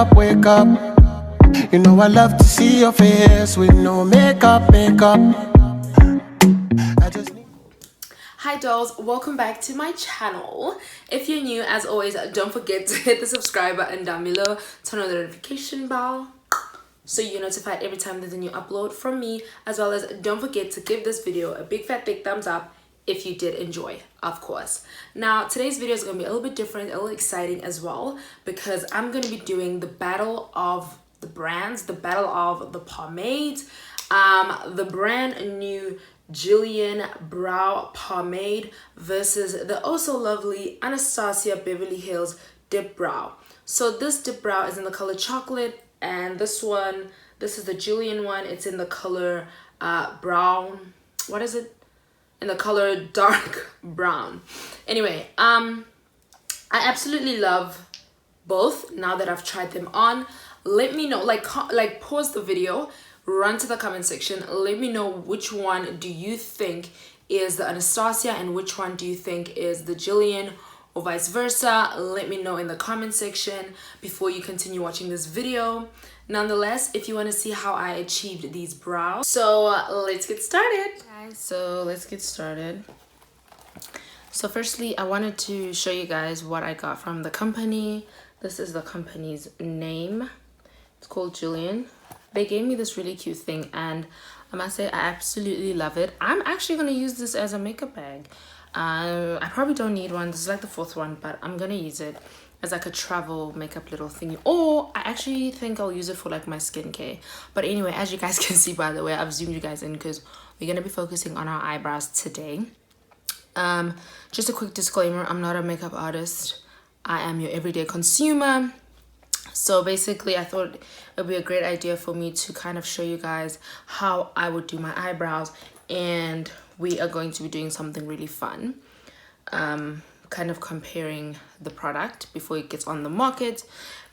up, wake up. You know I love to see your face with no makeup. I just need... Hi dolls, welcome back to my channel. If you're new, as always, don't forget to hit the subscribe button down below, turn on the notification bell so you're notified every time there's a new upload from me, as well as don't forget to give this video a big fat big thumbs up if you did enjoy, of course. Now today's video is going to be a little bit different, a little exciting as well, because I'm going to be doing the battle of the brands, the battle of the pomades, the brand new Julienne Brow Pomade versus the also lovely Anastasia Beverly Hills Dipbrow. So this Dipbrow is in the color chocolate, and this is the Julienne one. It's in the color brown. What is it? In the color dark brown. Anyway, I absolutely love both now that I've tried them on. Let me know, like pause the video, run to the comment section, let me know which one do you think is the Anastasia and which one do you think is the Julienne, or vice versa. Let me know in the comment section before you continue watching this video. Nonetheless, if you want to see how I achieved these brows, so let's get started, guys. So let's get started. So firstly, I wanted to show you guys what I got from the company. This is the company's name. It's called Julienne. They gave me this really cute thing, and I must say I absolutely love it. I'm actually going to use this as a makeup bag. I probably don't need one. This is like the fourth one, but I'm going to use it as like a travel makeup little thingy. Or I actually think I'll use it for like my skincare. But anyway, as you guys can see, by the way, I've zoomed you guys in because we're going to be focusing on our eyebrows today. Just a quick disclaimer, I'm not a makeup artist. I am your everyday consumer. So basically, I thought it would be a great idea for me to kind of show you guys how I would do my eyebrows, and we are going to be doing something really fun, kind of comparing the product before it gets on the market,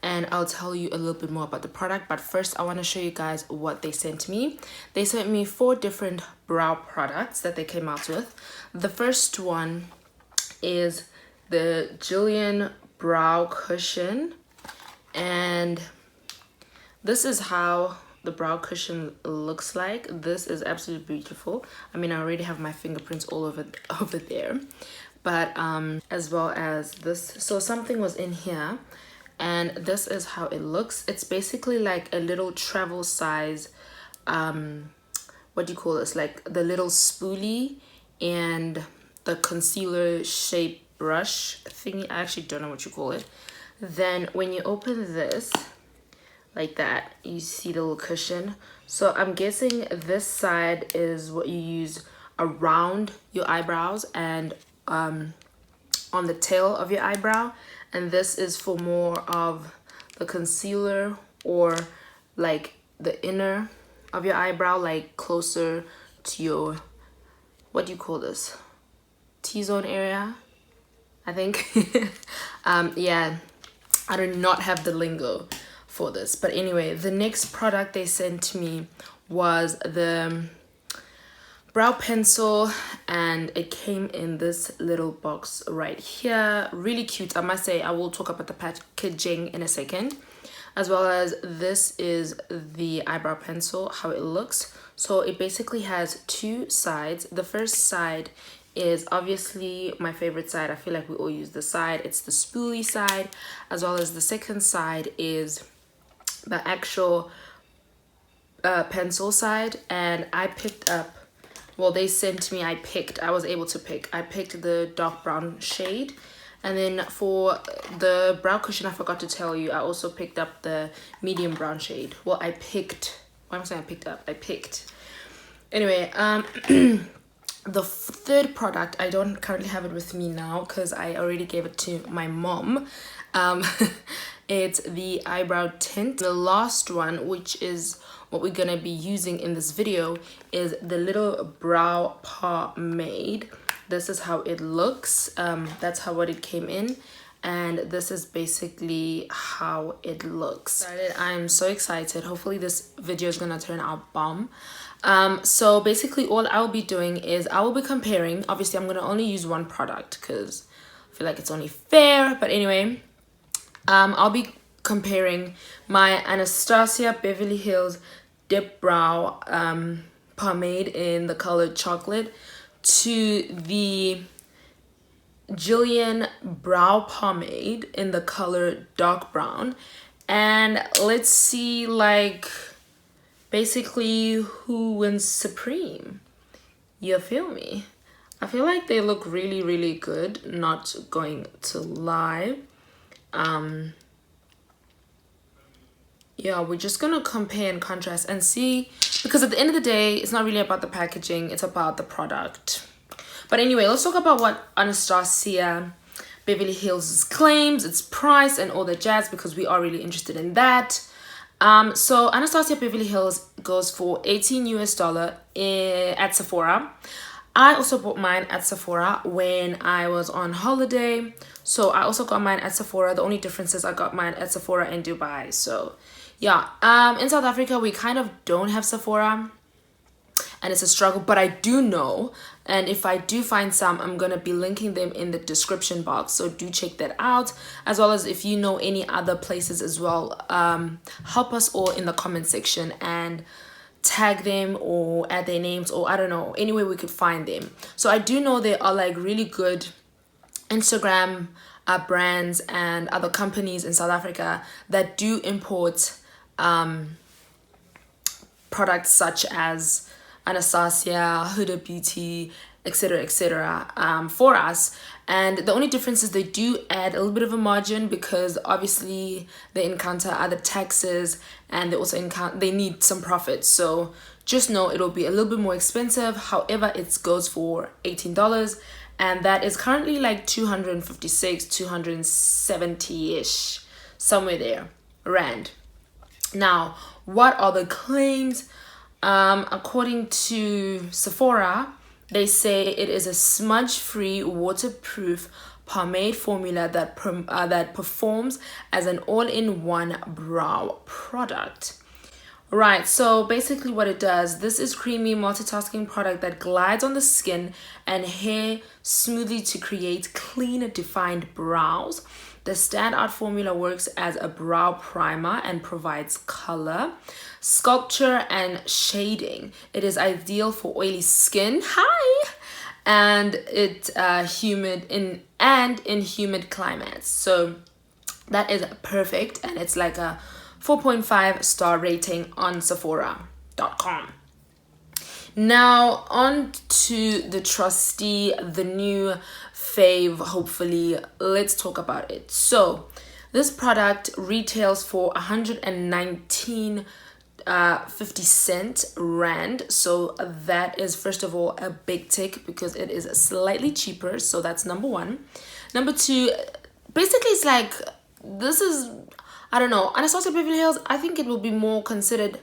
and I'll tell you a little bit more about the product. But first, I want to show you guys what they sent me. They sent me 4 different brow products that they came out with. The first one is the Julienne Brow Cushion, and this is how the brow cushion looks like. This is absolutely beautiful. I mean, I already have my fingerprints all over there, but as well as this. So something was in here, and this is how it looks. It's basically like a little travel size, what do you call this, like the little spoolie and the concealer shape brush thingy. I actually don't know what you call it. Then when you open this like that, you see the little cushion. So I'm guessing this side is what you use around your eyebrows and on the tail of your eyebrow, and this is for more of the concealer or like the inner of your eyebrow, like closer to your, what do you call this, T-zone area, I think. Yeah, I do not have the lingo for this. But anyway, the next product they sent to me was the brow pencil, and it came in this little box right here. Really cute, I must say. I will talk about the packaging in a second. As well as this is the eyebrow pencil, how it looks. So it basically has 2 sides. The first side is obviously my favorite side. I feel like we all use the side. It's the spoolie side, as well as the second side is the actual pencil side. And I picked up, well, they sent me, I was able to pick. I picked the dark brown shade. And then for the brow cushion, I forgot to tell you, I also picked up the medium brown shade. Well, I picked, why am I saying I picked up? I picked. Anyway, the third product, I don't currently have it with me now because I already gave it to my mom. It's the eyebrow tint. The last one, which is what we're gonna be using in this video, is the little brow pomade. This is how it looks. That's how what it came in, and this is basically how it looks. I'm so excited. Hopefully this video is gonna turn out bomb. So basically all I'll be doing is I will be comparing. Obviously I'm gonna only use one product because I feel like it's only fair, but anyway, I'll be comparing my Anastasia Beverly Hills Dipbrow pomade in the color chocolate to the Julienne Brow Pomade in the color dark brown, and let's see like basically who wins supreme. You feel me? I feel like they look really, really good, not going to lie. Yeah, we're just gonna compare and contrast and see, because at the end of the day, it's not really about the packaging, it's about the product. But anyway, let's talk about what Anastasia Beverly Hills claims, its price, and all the jazz, because we are really interested in that. So Anastasia Beverly Hills goes for $18 US at Sephora. I also bought mine at Sephora when I was on holiday. So I also got mine at Sephora. The only difference is I got mine at Sephora in Dubai. So yeah, in South Africa, we kind of don't have Sephora. And it's a struggle, but I do know, and if I do find some, I'm gonna be linking them in the description box, so do check that out, as well as if you know any other places as well. Help us all in the comment section and tag them or add their names, or I don't know, any way we could find them. So I do know there are like really good Instagram brands and other companies in South Africa that do import products such as Anastasia, Huda Beauty, etc., for us. And the only difference is they do add a little bit of a margin, because obviously they encounter other taxes, and they also they need some profit. So just know it'll be a little bit more expensive. However, it goes for $18, and that is currently like 256, 270-ish, somewhere there, rand. Now, what are the claims? According to Sephora, they say it is a smudge-free, waterproof pomade formula that performs as an all-in-one brow product. Right, so basically what it does, this is creamy multitasking product that glides on the skin and hair smoothly to create clean, defined brows. The standout formula works as a brow primer and provides color, sculpture, and shading. It is ideal for oily skin. Hi! And it in humid climates. So that is perfect, and it's like a 4.5 star rating on Sephora.com. Now on to the trusty, the new fave, hopefully. Let's talk about it. So this product retails for 119.50 rand. So that is, first of all, a big tick, because it is slightly cheaper. So that's number one. Number two, basically it's like, this is, I don't know, Anastasia Beverly Hills, I think it will be more considered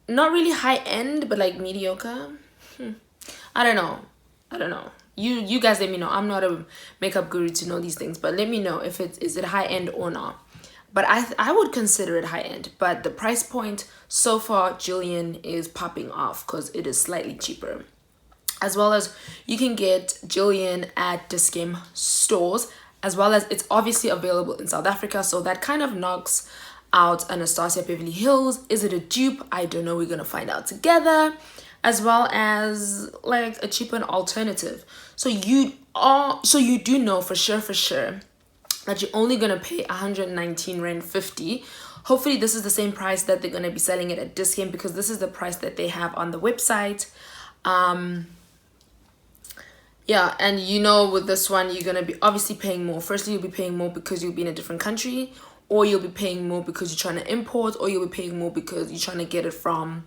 not really high end, but like mediocre. I don't know. You guys let me know. I'm not a makeup guru to know these things, but let me know if is it high end or not. But I would consider it high end, but the price point so far, Julienne is popping off because it is slightly cheaper. As well as you can get Julienne at Dischem stores, as well as it's obviously available in South Africa, so that kind of knocks out Anastasia Beverly Hills. Is it a dupe? I don't know. We're gonna find out together. As well as like a cheaper alternative. So you do know for sure that you're only gonna pay 119 rand 50. Hopefully this is the same price that they're gonna be selling it at Dischem, because this is the price that they have on the website. Yeah, and you know, with this one you're gonna be obviously paying more. Firstly, you'll be paying more because you'll be in a different country, or you'll be paying more because you're trying to import, or you'll be paying more because you're trying to get it from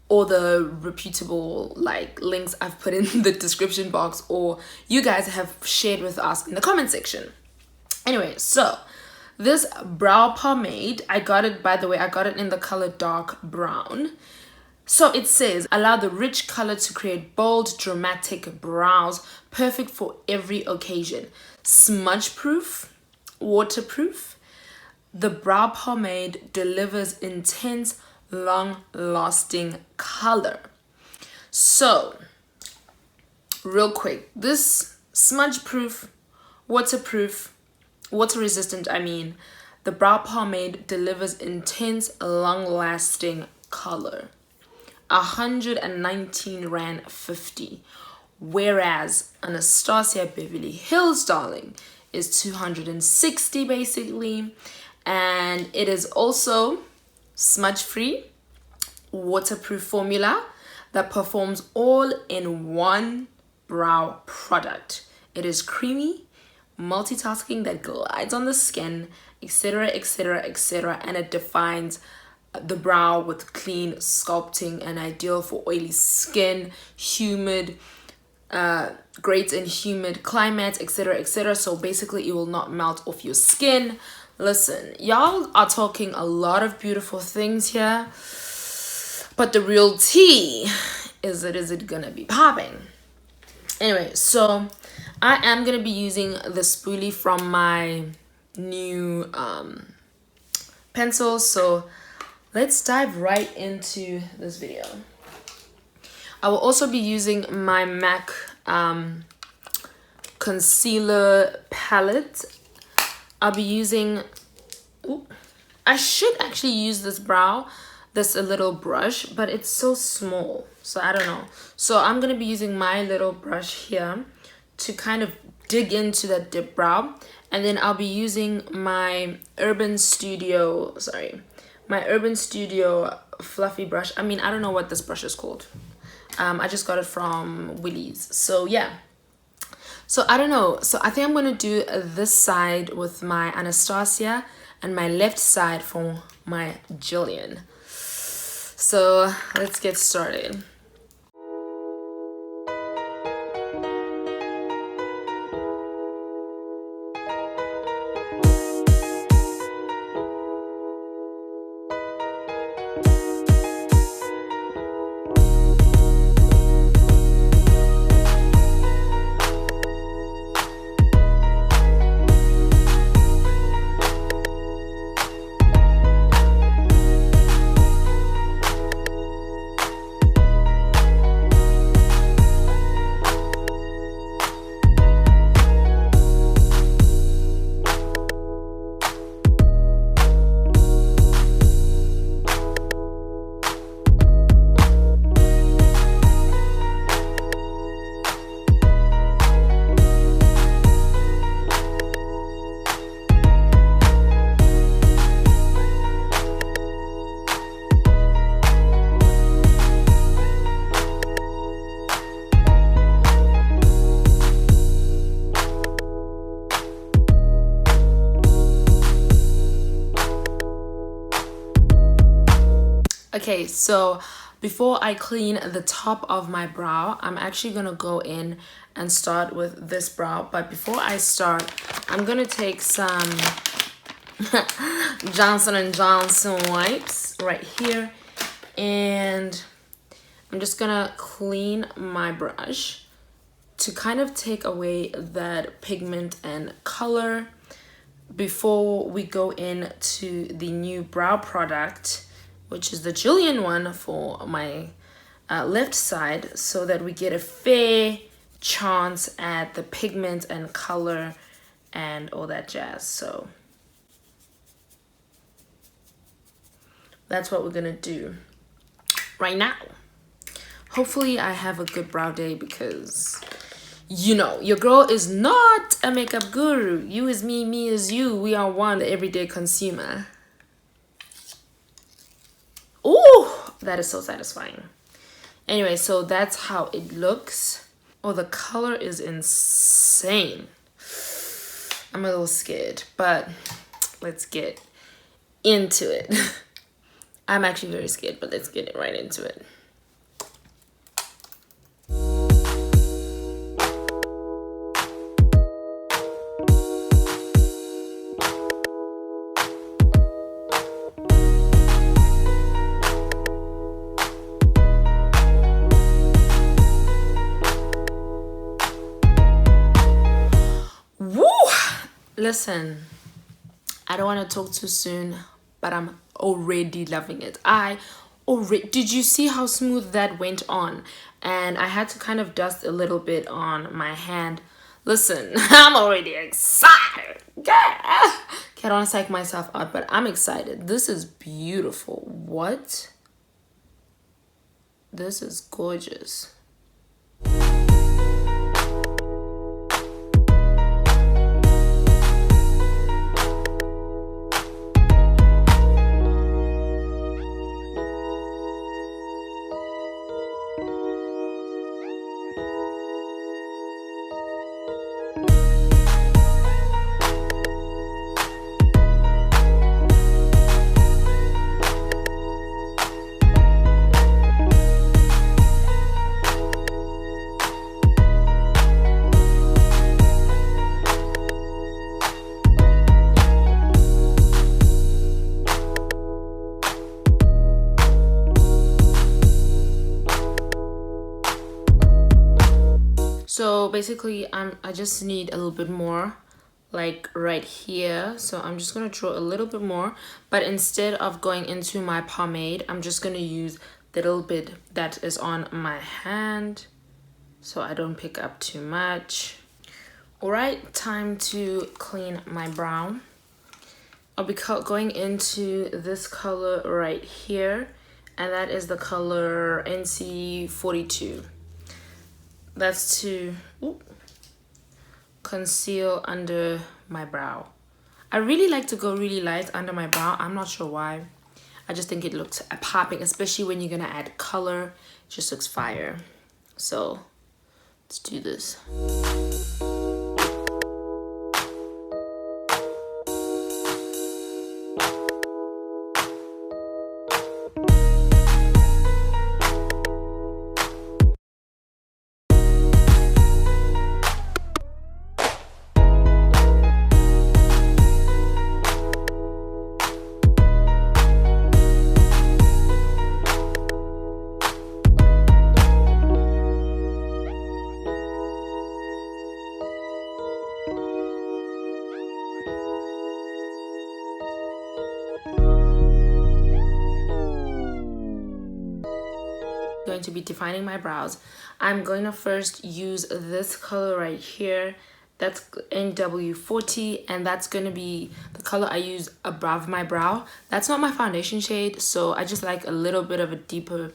all the reputable like links I've put in the description box, or you guys have shared with us in the comment section. Anyway, so this brow pomade, I got it, by the way, I got it in the color dark brown. So it says, allow the rich color to create bold, dramatic brows, perfect for every occasion. Smudge proof, waterproof. The brow pomade delivers intense, long-lasting color. So, real quick, this smudge proof, waterproof, water resistant, the the brow pomade delivers intense, long-lasting color. 119 Rand 50. Whereas Anastasia Beverly Hills Darling is 260 basically. And it is also smudge-free, waterproof formula that performs all in one brow product. It is creamy, multitasking that glides on the skin, etc, etc, etc, and it defines the brow with clean sculpting and ideal for oily skin, humid, great in humid climates, etc, etc. So basically it will not melt off your skin. Listen, y'all are talking a lot of beautiful things here, but the real tea is it gonna be popping? Anyway, so I am gonna be using the spoolie from my new pencil. So let's dive right into this video. I will also be using my MAC concealer palette. I'll be using, I should actually use this a little brush, but it's so small, so I don't know. So I'm gonna be using my little brush here to kind of dig into that dip brow, and then I'll be using my Urban Studio fluffy brush. I mean, I don't know what this brush is called. I just got it from Willie's. So yeah. So I don't know. So I think I'm going to do this side with my Anastasia and my left side for my Julienne. So let's get started. Okay, so before I clean the top of my brow, I'm actually gonna go in and start with this brow. But before I start, I'm gonna take some Johnson & Johnson wipes right here, and I'm just gonna clean my brush to kind of take away that pigment and color before we go into the new brow product, which is the Julienne one for my left side, so that we get a fair chance at the pigment and color and all that jazz. So that's what we're gonna do right now. Hopefully I have a good brow day, because you know, your girl is not a makeup guru. You is me, me is you. We are one, the everyday consumer. Oh, that is so satisfying. Anyway, so that's how it looks. Oh, the color is insane. I'm a little scared, but let's get into it. I'm actually very scared, but let's get right into it. Listen, I don't want to talk too soon, but I'm already loving it. Did you see how smooth that went on? And I had to kind of dust a little bit on my hand. Listen, I'm already excited. Yeah. Okay, I don't want to psych myself out, but I'm excited. This is beautiful. What? This is gorgeous. So basically I just need a little bit more, like right here. So I'm just gonna draw a little bit more, but instead of going into my pomade, I'm just gonna use the little bit that is on my hand so I don't pick up too much. All right, time to clean my brow. I'll be going into this color right here, and that is the color NC42. That's to conceal under my brow. I really like to go really light under my brow. I'm not sure why. I just think it looks popping, especially when you're gonna add color. It just looks fire. So let's do this. Going to be defining my brows. I'm going to first use this color right here. That's NW40, and that's going to be the color I use above my brow. That's not my foundation shade, so I just like a little bit of a deeper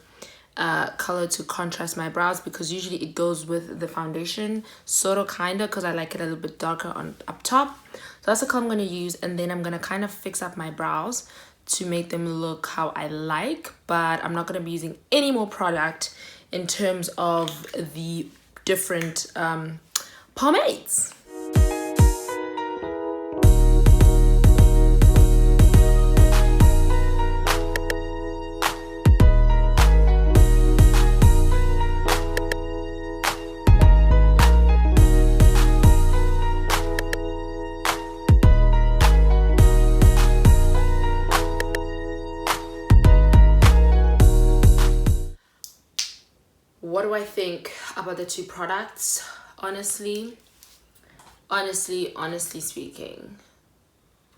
color to contrast my brows, because usually it goes with the foundation, sort of, kind of, because I like it a little bit darker on up top. So that's the color I'm going to use, and then I'm going to kind of fix up my brows to make them look how I like, but I'm not going to be using any more product in terms of the different pomades. What do I think about the two products? Honestly speaking,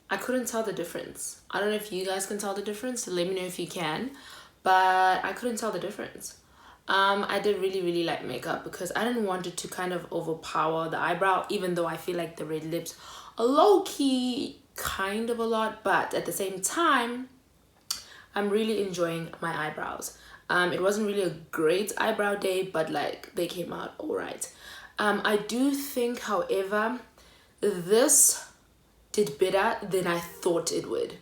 I couldn't tell the difference. I don't know if you guys can tell the difference, so let me know if you can, but I couldn't tell the difference. I did really like makeup because I didn't want it to kind of overpower the eyebrow, even though I feel like the red lips are low-key kind of a lot, but at the same time I'm really enjoying my eyebrows. It wasn't really a great eyebrow day, but like they came out all right. I do think, however, this did better than I thought it would.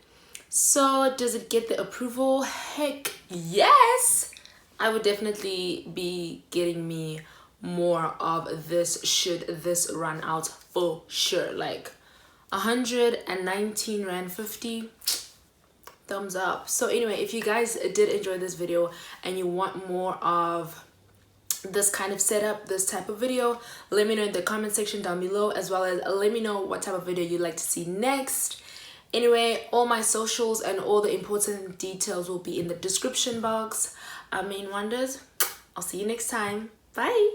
So does it get the approval? Heck yes! I would definitely be getting me more of this should this run out for sure. Like 119 Rand 50. Thumbs up. So anyway, if you guys did enjoy this video and you want more of this kind of setup, this type of video, let me know in the comment section down below, as well as let me know what type of video you'd like to see next. Anyway, all my socials and all the important details will be in the description box. Main Wonders, I'll see you next time. Bye.